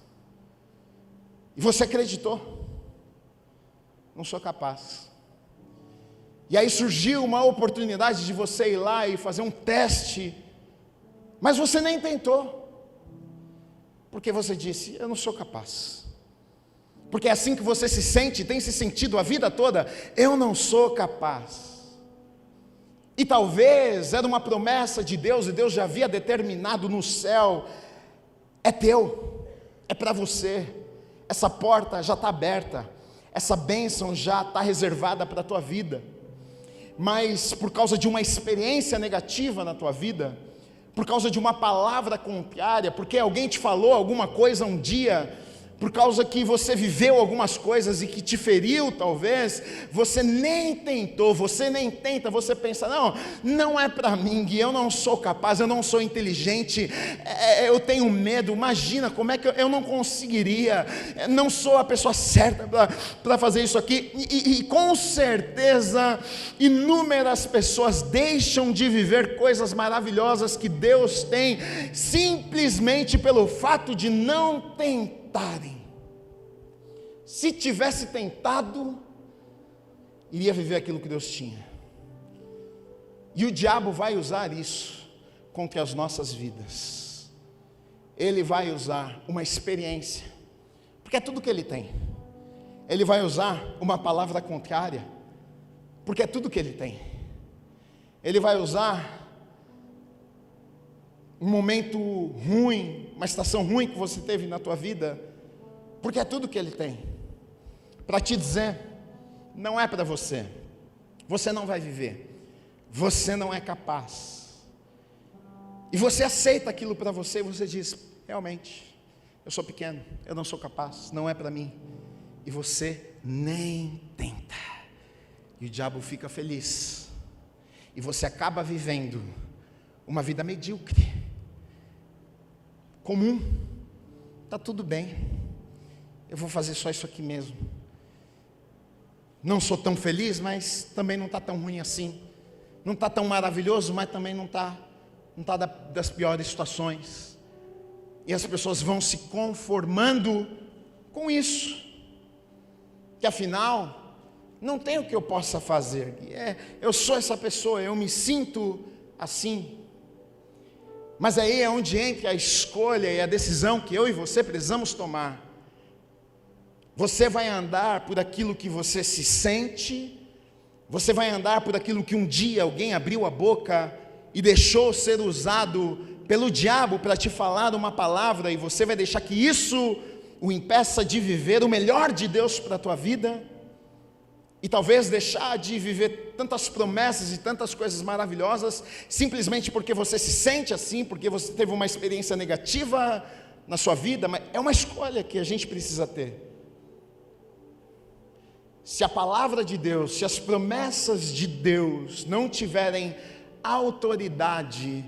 e você acreditou, não sou capaz. E aí surgiu uma oportunidade de você ir lá e fazer um teste, mas você nem tentou, porque você disse, eu não sou capaz. Porque é assim que você se sente, tem se sentido a vida toda, eu não sou capaz. E talvez era uma promessa de Deus, e Deus já havia determinado no céu, é teu, é para você, essa porta já está aberta, essa bênção já está reservada para a tua vida, mas por causa de uma experiência negativa na tua vida, por causa de uma palavra contrária, porque alguém te falou alguma coisa um dia, por causa que você viveu algumas coisas e que te feriu talvez, você nem tentou, você nem tenta, você pensa, não é para mim, Gui, eu não sou capaz, eu não sou inteligente, eu tenho medo, imagina como é que eu não conseguiria, não sou a pessoa certa para fazer isso aqui, e com certeza inúmeras pessoas deixam de viver coisas maravilhosas que Deus tem, simplesmente pelo fato de não tentarem. Se tivesse tentado, iria viver aquilo que Deus tinha. E o diabo vai usar isso contra as nossas vidas. Ele vai usar uma experiência, porque é tudo que ele tem. Ele vai usar uma palavra contrária, porque é tudo que ele tem. Ele vai usar um momento ruim, uma estação ruim que você teve na tua vida, porque é tudo que ele tem, para te dizer, não é para você, você não vai viver, você não é capaz, e você aceita aquilo para você, e você diz, realmente, eu sou pequeno, eu não sou capaz, não é para mim, e você nem tenta, e o diabo fica feliz, e você acaba vivendo uma vida medíocre, comum, está tudo bem, eu vou fazer só isso aqui mesmo, não sou tão feliz, mas também não está tão ruim assim, não está tão maravilhoso, mas também não está das piores situações, e as pessoas vão se conformando com isso, que afinal, não tem o que eu possa fazer, eu sou essa pessoa, eu me sinto assim. Mas aí é onde entra a escolha e a decisão que eu e você precisamos tomar. Você vai andar por aquilo que você se sente, você vai andar por aquilo que um dia alguém abriu a boca e deixou ser usado pelo diabo para te falar uma palavra, e você vai deixar que isso o impeça de viver o melhor de Deus para a tua vida, e talvez deixar de viver tantas promessas e tantas coisas maravilhosas, simplesmente porque você se sente assim, porque você teve uma experiência negativa na sua vida. Mas é uma escolha que a gente precisa ter. Se a palavra de Deus, se as promessas de Deus não tiverem autoridade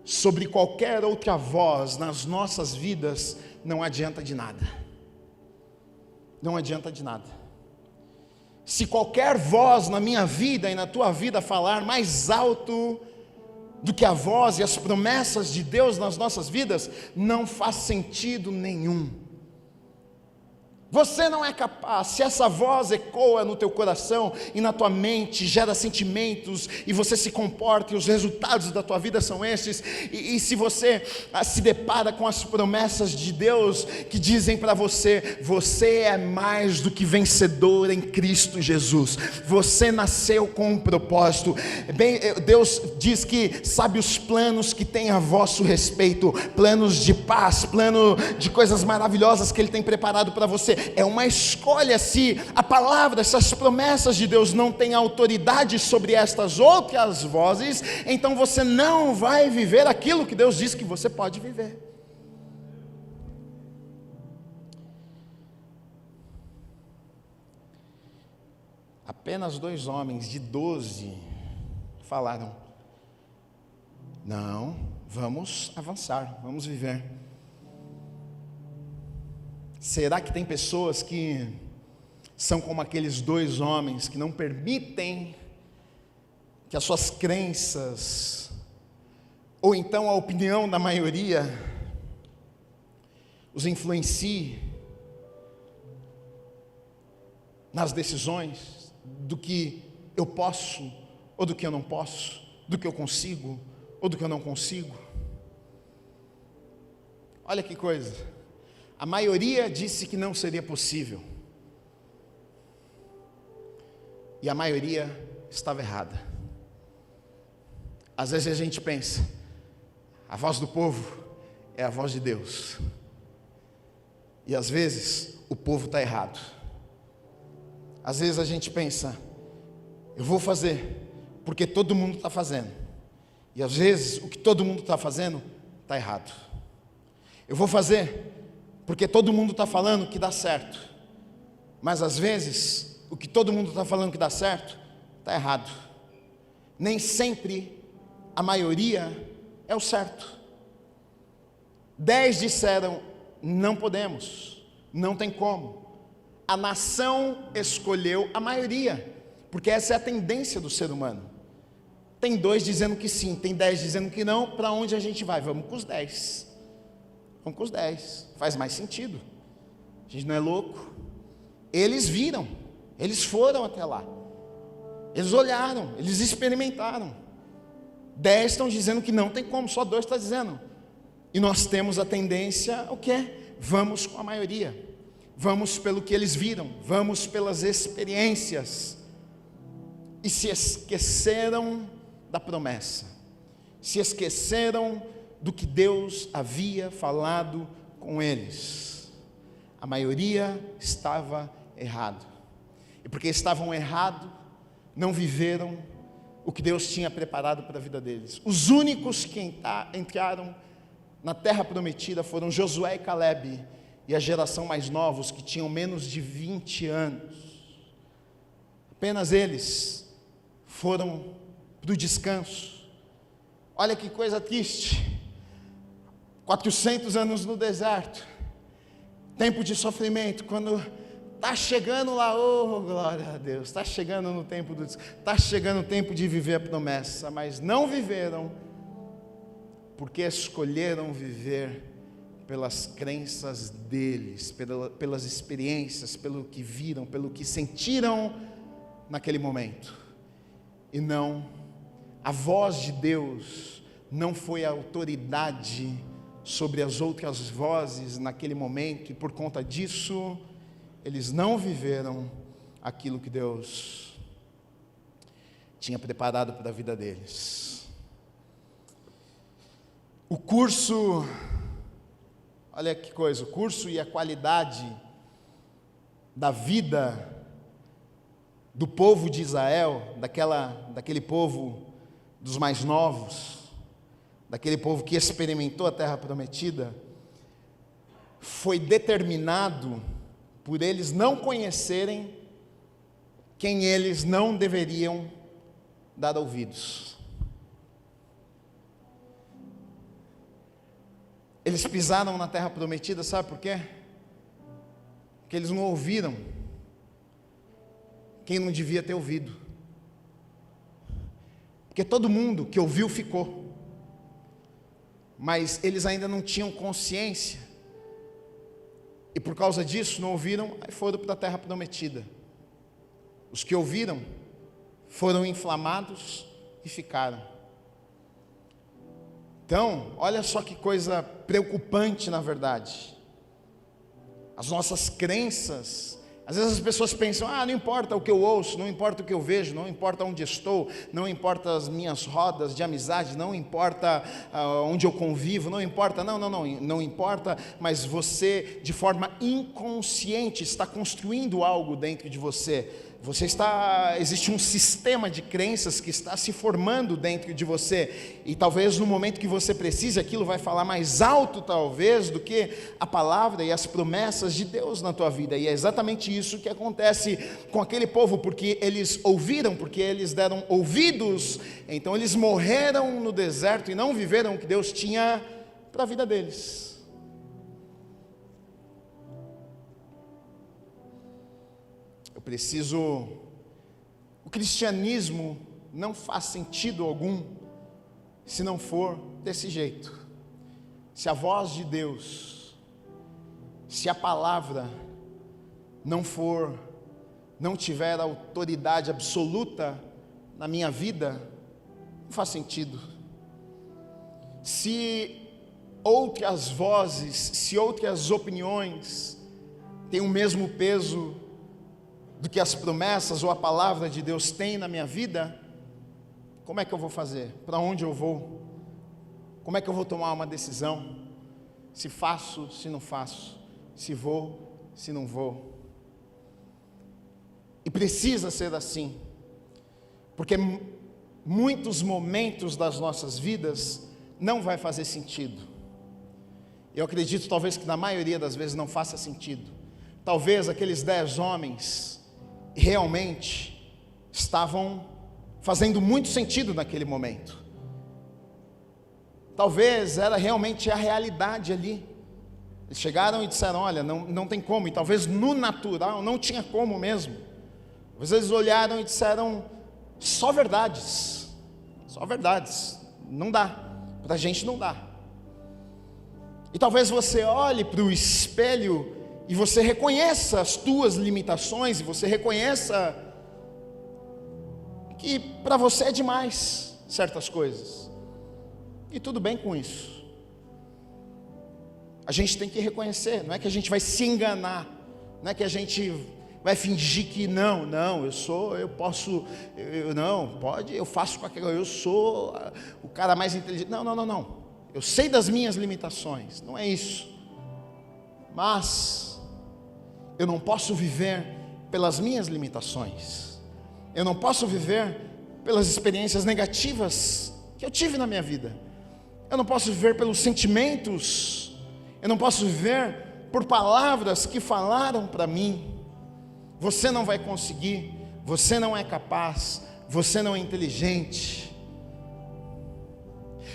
sobre qualquer outra voz nas nossas vidas, não adianta de nada. Não adianta de nada. Se qualquer voz na minha vida e na tua vida falar mais alto do que a voz e as promessas de Deus nas nossas vidas, não faz sentido nenhum. Você não é capaz, se essa voz ecoa no teu coração e na tua mente, gera sentimentos, e você se comporta, e os resultados da tua vida são esses, e se você se depara com as promessas de Deus, que dizem para você, você é mais do que vencedor em Cristo Jesus, você nasceu com um propósito, Deus diz que sabe os planos que tem a vosso respeito, planos de paz, plano de coisas maravilhosas que Ele tem preparado para você. É uma escolha. Se a palavra, se as promessas de Deus não têm autoridade sobre estas outras vozes, então você não vai viver aquilo que Deus diz que você pode viver. Apenas 2 homens de 12 falaram, não, vamos avançar, vamos viver. Será que tem pessoas que são como aqueles 2 homens, que não permitem que as suas crenças, ou então a opinião da maioria, os influencie nas decisões do que eu posso, ou do que eu não posso, do que eu consigo, ou do que eu não consigo? Olha que coisa. A maioria disse que não seria possível. E a maioria estava errada. Às vezes a gente pensa, a voz do povo é a voz de Deus. E às vezes o povo está errado. Às vezes a gente pensa, eu vou fazer porque todo mundo está fazendo. E às vezes o que todo mundo está fazendo está errado. Eu vou fazer porque todo mundo está falando que dá certo, mas às vezes o que todo mundo está falando que dá certo está errado. Nem sempre a maioria é o certo. 10 disseram: não podemos, não tem como. A nação escolheu a maioria, porque essa é a tendência do ser humano. Tem 2 dizendo que sim, tem 10 dizendo que não. Para onde a gente vai? Vamos com os 10. Vamos com os 10, faz mais sentido. A gente não é louco. Eles viram, eles foram até lá, eles olharam, eles experimentaram. 10 estão dizendo que não tem como, só 2 estão dizendo. E nós temos a tendência, o quê? Vamos com a maioria. Vamos pelo que eles viram, vamos pelas experiências. E se esqueceram da promessa, se esqueceram do que Deus havia falado com eles. A maioria estava errado, e porque estavam errados, não viveram o que Deus tinha preparado para a vida deles. Os únicos que entraram na terra prometida foram Josué e Calebe, e a geração mais novos, que tinham menos de 20 anos. Apenas eles foram para o descanso. Olha que coisa triste. 400 anos no deserto, tempo de sofrimento. Quando está chegando lá, oh glória a Deus, está chegando no tempo do descanso, está chegando o tempo de viver a promessa, mas não viveram, porque escolheram viver pelas crenças deles, pelas experiências, pelo que viram, pelo que sentiram naquele momento. E não, a voz de Deus não foi a autoridade sobre as outras vozes naquele momento, e por conta disso, eles não viveram aquilo que Deus tinha preparado para a vida deles. O curso, olha que coisa, o curso e a qualidade da vida do povo de Israel, daquele povo dos mais novos, daquele povo que experimentou a terra prometida, foi determinado por eles não conhecerem quem eles não deveriam dar ouvidos. Eles pisaram na terra prometida, sabe por quê? Porque eles não ouviram quem não devia ter ouvido. Porque todo mundo que ouviu ficou, mas eles ainda não tinham consciência, e por causa disso não ouviram, aí foram para a terra prometida. Os que ouviram foram inflamados e ficaram. Então, olha só que coisa preocupante, na verdade. As nossas crenças, às vezes as pessoas pensam: não importa o que eu ouço, não importa o que eu vejo, não importa onde estou, não importa as minhas rodas de amizade, não importa onde eu convivo, não importa, não importa, mas você, de forma inconsciente, está construindo algo dentro de você. Existe um sistema de crenças que está se formando dentro de você, e talvez no momento que você precise, aquilo vai falar mais alto talvez do que a palavra e as promessas de Deus na tua vida. E é exatamente isso que acontece com aquele povo, porque eles ouviram, porque eles deram ouvidos, então eles morreram no deserto e não viveram o que Deus tinha para a vida deles. O cristianismo não faz sentido algum se não for desse jeito. Se a voz de Deus, se a palavra não tiver autoridade absoluta na minha vida, não faz sentido. Se outras vozes, se outras opiniões têm o mesmo peso do que as promessas ou a palavra de Deus tem na minha vida, como é que eu vou fazer? Para onde eu vou? Como é que eu vou tomar uma decisão? Se faço, se não faço, se vou, se não vou. E precisa ser assim, porque muitos momentos das nossas vidas não vai fazer sentido. Eu acredito talvez que na maioria das vezes não faça sentido. Talvez aqueles 10 homens realmente estavam fazendo muito sentido naquele momento. Talvez era realmente a realidade ali. Eles chegaram e disseram, olha, não tem como. E talvez no natural não tinha como mesmo. Talvez eles olharam e disseram, só verdades, não dá, para a gente não dá. E talvez você olhe para o espelho e você reconheça as tuas limitações, e você reconheça que para você é demais certas coisas, e tudo bem com isso. A gente tem que reconhecer, não é que a gente vai se enganar, não é que a gente vai fingir que eu faço com aquilo, eu sou o cara mais inteligente. Não. Eu sei das minhas limitações, não é isso. Mas eu não posso viver pelas minhas limitações. Eu não posso viver pelas experiências negativas que eu tive na minha vida. Eu não posso viver pelos sentimentos. Eu não posso viver por palavras que falaram para mim. Você não vai conseguir, você não é capaz, você não é inteligente.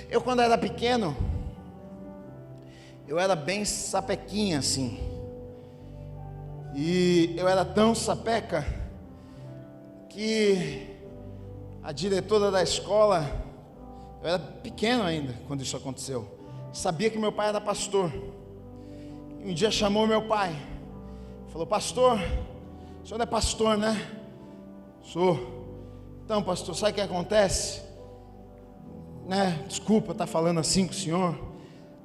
Eu, quando era pequeno, eu era bem sapequinha assim, e eu era tão sapeca que a diretora da escola, eu era pequeno ainda quando isso aconteceu, sabia que meu pai era pastor, e um dia chamou meu pai, falou, pastor, o senhor é pastor, né? Sou. Então, pastor, sabe o que acontece? Desculpa estar falando assim com o senhor,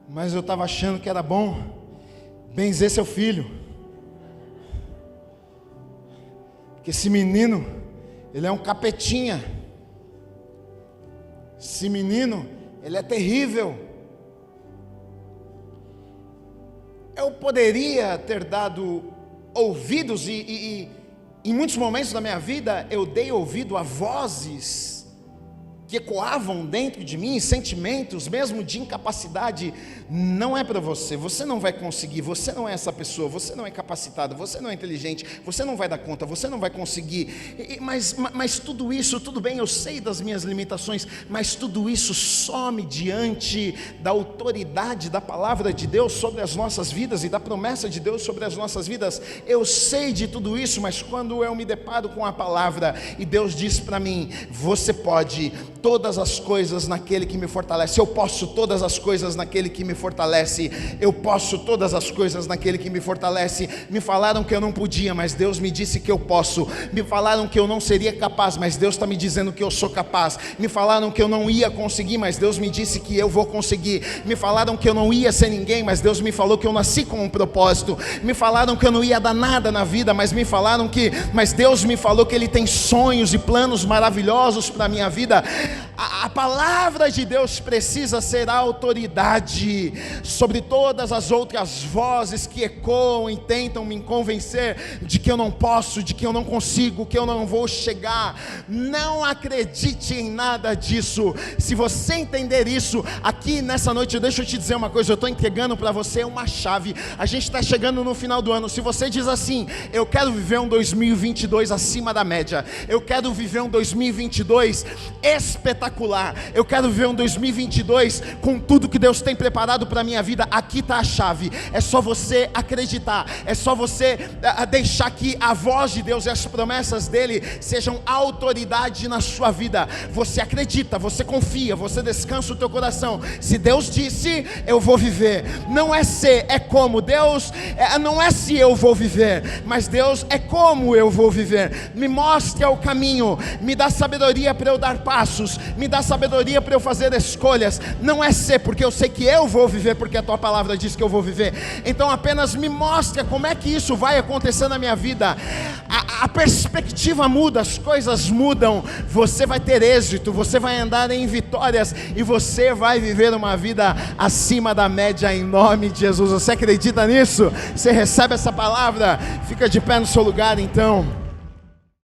mas eu estava achando que era bom benzer seu filho, porque esse menino, ele é um capetinha, esse menino, ele é terrível. Eu poderia ter dado ouvidos e em muitos momentos da minha vida eu dei ouvido a vozes que ecoavam dentro de mim, sentimentos mesmo de incapacidade. Não é para você, você não vai conseguir, você não é essa pessoa, você não é capacitado, você não é inteligente, você não vai dar conta, você não vai conseguir. Mas tudo isso, tudo bem, eu sei das minhas limitações, mas tudo isso some diante da autoridade da palavra de Deus sobre as nossas vidas e da promessa de Deus sobre as nossas vidas. Eu sei de tudo isso, mas quando eu me deparo com a palavra e Deus diz para mim, você pode todas as coisas naquele que me fortalece. Eu posso todas as coisas naquele que me fortalece. Eu posso todas as coisas naquele que me fortalece. Me falaram que eu não podia, mas Deus me disse que eu posso. Me falaram que eu não seria capaz, mas Deus está me dizendo que eu sou capaz. Me falaram que eu não ia conseguir, mas Deus me disse que eu vou conseguir. Me falaram que eu não ia ser ninguém, mas Deus me falou que eu nasci com um propósito. Me falaram que eu não ia dar nada na vida, mas Deus me falou que Ele tem sonhos e planos maravilhosos para a minha vida. A palavra de Deus precisa ser a autoridade sobre todas as outras vozes que ecoam e tentam me convencer de que eu não posso, de que eu não consigo, que eu não vou chegar. Não acredite em nada disso. Se você entender isso, aqui nessa noite, deixa eu te dizer uma coisa, eu estou entregando para você uma chave. A gente está chegando no final do ano. Se você diz assim, eu quero viver um 2022 acima da média, eu quero viver um 2022 espetacular, eu quero viver um 2022 com tudo que Deus tem preparado para a minha vida, aqui está a chave. É só você acreditar, é só você deixar que a voz de Deus e as promessas dele sejam autoridade na sua vida. Você acredita, você confia, você descansa o teu coração. Se Deus disse, eu vou viver. Não é se, é como. Deus, não é se eu vou viver, mas Deus é como eu vou viver. Me mostra o caminho, me dá sabedoria para eu dar passos, me dá sabedoria para eu fazer escolhas. Não é ser, porque eu sei que eu vou viver, porque a tua palavra diz que eu vou viver. Então apenas me mostra como é que isso vai acontecer na minha vida. A perspectiva muda, as coisas mudam. Você vai ter êxito, você vai andar em vitórias e você vai viver uma vida acima da média em nome de Jesus. Você acredita nisso? Você recebe essa palavra? Fica de pé no seu lugar então.